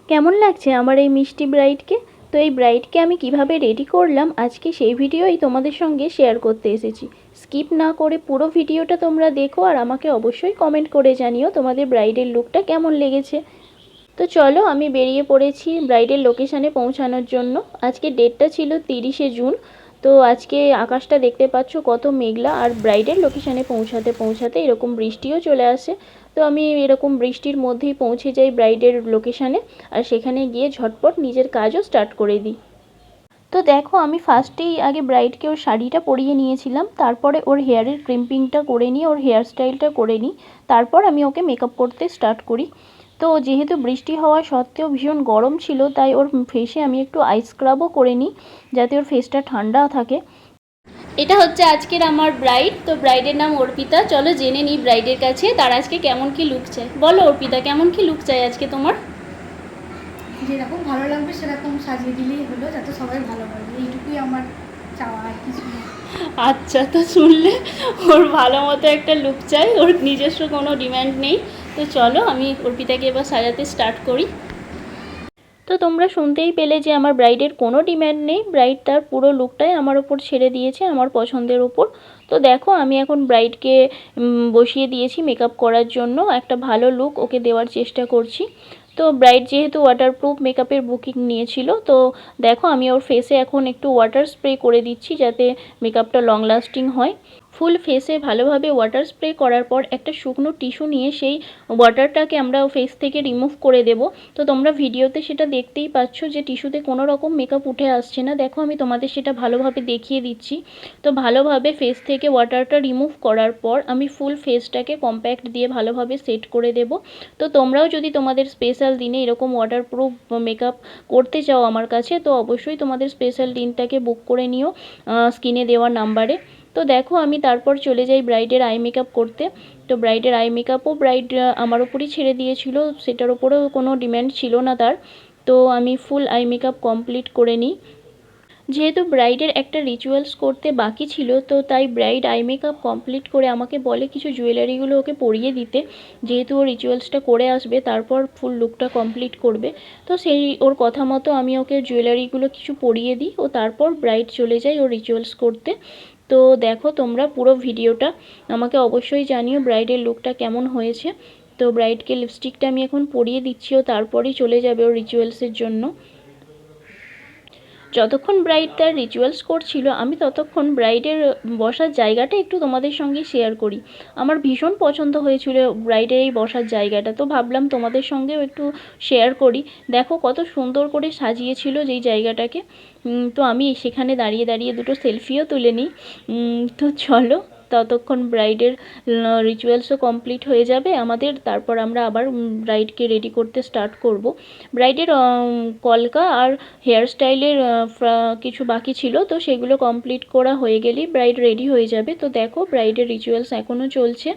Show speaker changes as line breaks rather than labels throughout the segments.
কেমন লাগছে আমার এই মিষ্টি ব্রাইডকে। তো এই ব্রাইডকে আমি কিভাবে রেডি করলাম আজকে সেই ভিডিওই তোমাদের সঙ্গে শেয়ার করতে এসেছি। স্কিপ না করে পুরো ভিডিওটা তোমরা দেখো আর আমাকে অবশ্যই কমেন্ট করে জানিও তোমাদের ব্রাইডের লুকটা কেমন লেগেছে। তো চলো আমি বেরিয়ে পড়েছি ব্রাইডের লোকেশানে পৌঁছানোর জন্য। আজকে ডেটটা ছিল 30শে জুন। তো আজকে আকাশটা দেখতে পাচ্ছ কত মেঘলা, আর ব্রাইডের লোকেশানে পৌঁছাতে পৌঁছাতে এরকম বৃষ্টিও চলে আসে। তো আমি এরকম বৃষ্টির মধ্যেই পৌঁছে যাই ব্রাইডের লোকেশানে, আর সেখানে গিয়ে ঝটপট নিজের কাজও স্টার্ট করে দিই। তো দেখো আমি ফার্স্টেই আগে ব্রাইডকে ওর শাড়িটা পরিয়ে নিয়েছিলাম, তারপরে ওর হেয়ারের ক্রিম্পিংটা করে নিয়ে ওর হেয়ার স্টাইলটা করে নিই, তারপর আমি ওকে মেকআপ করতে স্টার্ট করি। তো যেহেতু বৃষ্টি হওয়া সত্ত্বেও ভীষণ গরম ছিল, তাই ওর ফেসে আমি একটু আইস স্ক্রাবও করে নিই যাতে ওর ফেসটা ঠান্ডা থাকে। এটা হচ্ছে আজকের আমার ব্রাইড। তো ব্রাইডের নাম অর্পিতা। চলো জেনে নিই ব্রাইডের কাছে তার আজকে কেমন কি লুক চাই। বলো অর্পিতা, কেমন কি লুক চাই আজকে তোমার?
যেরকম ভালো লাগবে সেরকম সাজিয়ে দিলেই হলো, যাতে সবাই ভালো পাবে, এইটুকুই আমার চাওয়া, আর কিছু না।
আচ্ছা, তো শুনলে ওর ভালো মতো একটা লুক চাই, ওর নিজস্ব কোনো ডিম্যান্ড নেই। তো চলো আমি অর্পিতাকে এবার সাজাতে স্টার্ট করি। তো তোমরা শুনতেই পেলে যে আমার ব্রাইডের কোনো ডিম্যান্ড নেই, ব্রাইড তার পুরো লুকটাই আমার ওপর ছেড়ে দিয়েছে, আমার পছন্দের ওপর। তো দেখো আমি এখন ব্রাইডকে বসিয়ে দিয়েছি মেকআপ করার জন্য, একটা ভালো লুক ওকে দেওয়ার চেষ্টা করছি। তো ব্রাইড যেহেতু ওয়াটারপ্রুফ মেকআপের বুকিং নিয়েছিল, তো দেখো আমি ওর ফেসে এখন একটু ওয়াটার স্প্রে করে দিচ্ছি যাতে মেকআপটা লং লাস্টিং হয়। ফুল ফেসে ভালোভাবে ওয়াটার স্প্রে করার পর একটা শুকনো টিস্যু নিয়ে সেই ওয়াটারটাকে আমরা ফেস থেকে রিমুভ করে দেব। তো তোমরা ভিডিওতে সেটা দেখতেই পাচ্ছ যে টিস্যুতে কোনো রকম মেকআপ উঠে আসছে না। দেখো আমি তোমাদের সেটা ভালোভাবে দেখিয়ে দিচ্ছি। তো ভালোভাবে ফেস থেকে ওয়াটারটা রিমুভ করার পর আমি ফুল ফেসটাকে কম্প্যাক্ট দিয়ে ভালোভাবে সেট করে দেব। তো তোমরাও যদি তোমাদের স্পেশাল দিনে এরকম ওয়াটারপ্রুফ মেকআপ করতে চাও আমার কাছে, তো অবশ্যই তোমাদের স্পেশাল দিনটাকে বুক করে নিও স্ক্রিনে দেওয়া নাম্বারে। তো দেখো আমি তারপর চলে যাই ব্রাইডের আই মেকআপ করতে। তো ব্রাইডের আই মেকআপও ব্রাইড আমার ওপরই ছেড়ে দিয়েছিল, সেটার ওপরেও কোনো ডিম্যান্ড ছিল না তার। তো আমি ফুল আই মেকআপ কমপ্লিট করে নিই। যেহেতু ব্রাইডের একটা রিচুয়ালস করতে বাকি ছিল, তো তাই ব্রাইড আই মেকআপ কমপ্লিট করে আমাকে বলে কিছু জুয়েলারিগুলো ওকে পরিয়ে দিতে, যেহেতু ও রিচুয়ালসটা করে আসবে তারপর ফুল লুকটা কমপ্লিট করবে। তো সেই ওর কথা মতো আমি ওকে জুয়েলারিগুলো কিছু পরিয়ে দিই, ও তারপর ব্রাইড চলে যায় ও রিচুয়ালস করতে। তো দেখো তোমরা পুরো ভিডিওটা, আমাকে অবশ্যই জানিও ব্রাইডের লুকটা কেমন হয়েছে। তো ব্রাইডকে লিপস্টিকটা আমি এখন পরিয়ে দিচ্ছি, ও তারপরেই চলে যাবে ওর রিচুয়ালসের জন্য। যতক্ষণ ব্রাইড তার রিচুয়ালস করছিল আমি ততক্ষণ ব্রাইডের বসার জায়গাটা একটু তোমাদের সঙ্গে শেয়ার করি। আমার ভীষণ পছন্দ হয়েছিল ব্রাইডের এই বসার জায়গাটা, তো ভাবলাম তোমাদের সঙ্গেও একটু শেয়ার করি। দেখো কত সুন্দর করে সাজিয়েছিল যেই জায়গাটাকে। তো আমি সেখানে দাঁড়িয়ে দাঁড়িয়ে দুটো সেলফিও তুলে নিই। তো চলো ততক্ষণ ব্রাইডের রিচুয়ালসও কমপ্লিট হয়ে যাবে আমাদের, তারপর আমরা আবার ব্রাইডকে রেডি করতে স্টার্ট করব। ব্রাইডের কলকা আর হেয়ার স্টাইলের কিছু বাকি ছিল, তো সেগুলো কমপ্লিট করা হয়ে গেলেই ব্রাইড রেডি হয়ে যাবে। তো দেখো ব্রাইডের রিচুয়ালস এখনও চলছে।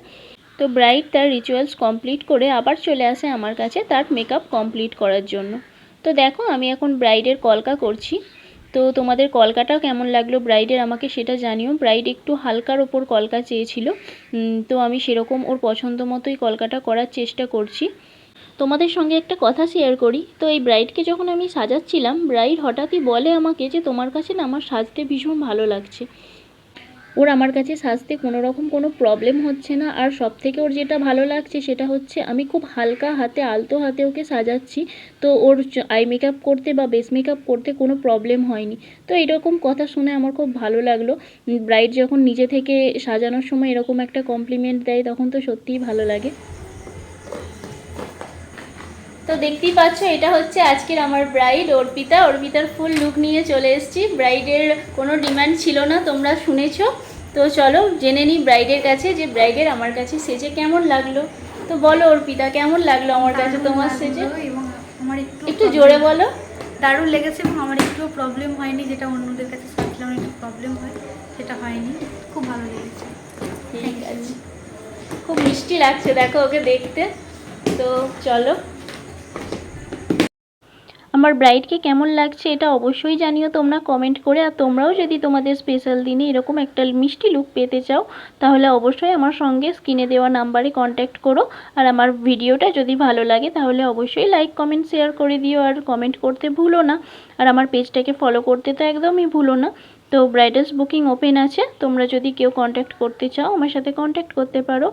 তো ব্রাইড তার রিচুয়ালস কমপ্লিট করে আবার চলে আসে আমার কাছে তার মেকআপ কমপ্লিট করার জন্য। তো দেখো আমি এখন ব্রাইডের কলকা করছি। তো তোমাদের কলকাটা কেমন লাগলো ব্রাইডের আমাকে সেটা জানিও। ব্রাইড একটু হালকার ওপর কলকা চেয়েছিল, তো আমি সেরকম ওর পছন্দ মতোই কলকাটা করার চেষ্টা করছি। তোমাদের সঙ্গে একটা কথা শেয়ার করি। তো এই ব্রাইডকে যখন আমি সাজাচ্ছিলাম, ব্রাইড হঠাৎই বলে আমাকে যে তোমার কাছে না আমার সাজতে ভীষণ ভালো লাগছে। ওর আমার কাছে সাজতে কোনো রকম কোনো প্রবলেম হচ্ছে না, আর সব থেকে ওর যেটা ভালো লাগছে সেটা হচ্ছে আমি খুব হালকা হাতে আলতো হাতে ওকে সাজাচ্ছি। তো ওর আই মেকআপ করতে বা বেস মেকআপ করতে কোনো প্রবলেম হয়নি। তো এরকম কথা শুনে আমার খুব ভালো লাগলো। ব্রাইড যখন নিজে থেকে সাজানোর সময় এরকম একটা কমপ্লিমেন্ট দেয় তখন তো সত্যিই ভালো লাগে। তো দেখতেই পাচ্ছ এটা হচ্ছে আজকের আমার ব্রাইড অর্পিতা। অর্পিতার ফুল লুক নিয়ে চলে এসেছি। ব্রাইডের কোনো ডিমান্ড ছিল না, তোমরা শুনেছো। তো চলো জেনে নিই ব্রাইডের কাছে যে ব্রাইডের আমার কাছে সেজে কেমন লাগলো। তো বলো অর্পিতা, কেমন লাগলো আমার কাছে তোমার সেজে?
এবং আমার
একটু জোরে বলো।
দারুণ লেগেছে, এবং আমার একটু প্রবলেম হয়নি, যেটা অন্যদের কাছে সাজলে আমার একটু প্রবলেম হয়, সেটা হয়নি। খুব ভালো লেগেছে।
ঠিক আছে, খুব মিষ্টি লাগছে দেখো ওকে দেখতে। তো চলো আমার ব্রাইডকে কেমন লাগছে এটা অবশ্যই জানিও তোমরা কমেন্ট করে। আর তোমরাও যদি তোমাদের স্পেশাল দিনে এরকম একটা মিষ্টি লুক পেতে চাও তাহলে অবশ্যই আমার সঙ্গে স্ক্রিনে দেওয়া নাম্বারে কন্ট্যাক্ট করো। আর আমার ভিডিওটা যদি ভালো লাগে তাহলে অবশ্যই লাইক কমেন্ট শেয়ার করে দিও, আর কমেন্ট করতে ভুলো না। আর আমার পেজটাকে ফলো করতে তো একদমই ভুলো না। তো ব্রাইডালস বুকিং ওপেন আছে, তোমরা যদি কেউ কন্ট্যাক্ট করতে চাও আমার সাথে কন্ট্যাক্ট করতে পারো।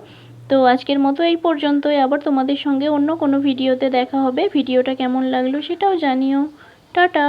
তো আজকের মতো এই পর্যন্তই, আবার তোমাদের সঙ্গে অন্য কোনো ভিডিওতে দেখা হবে। ভিডিওটা কেমন লাগলো সেটাও জানিও। টাটা।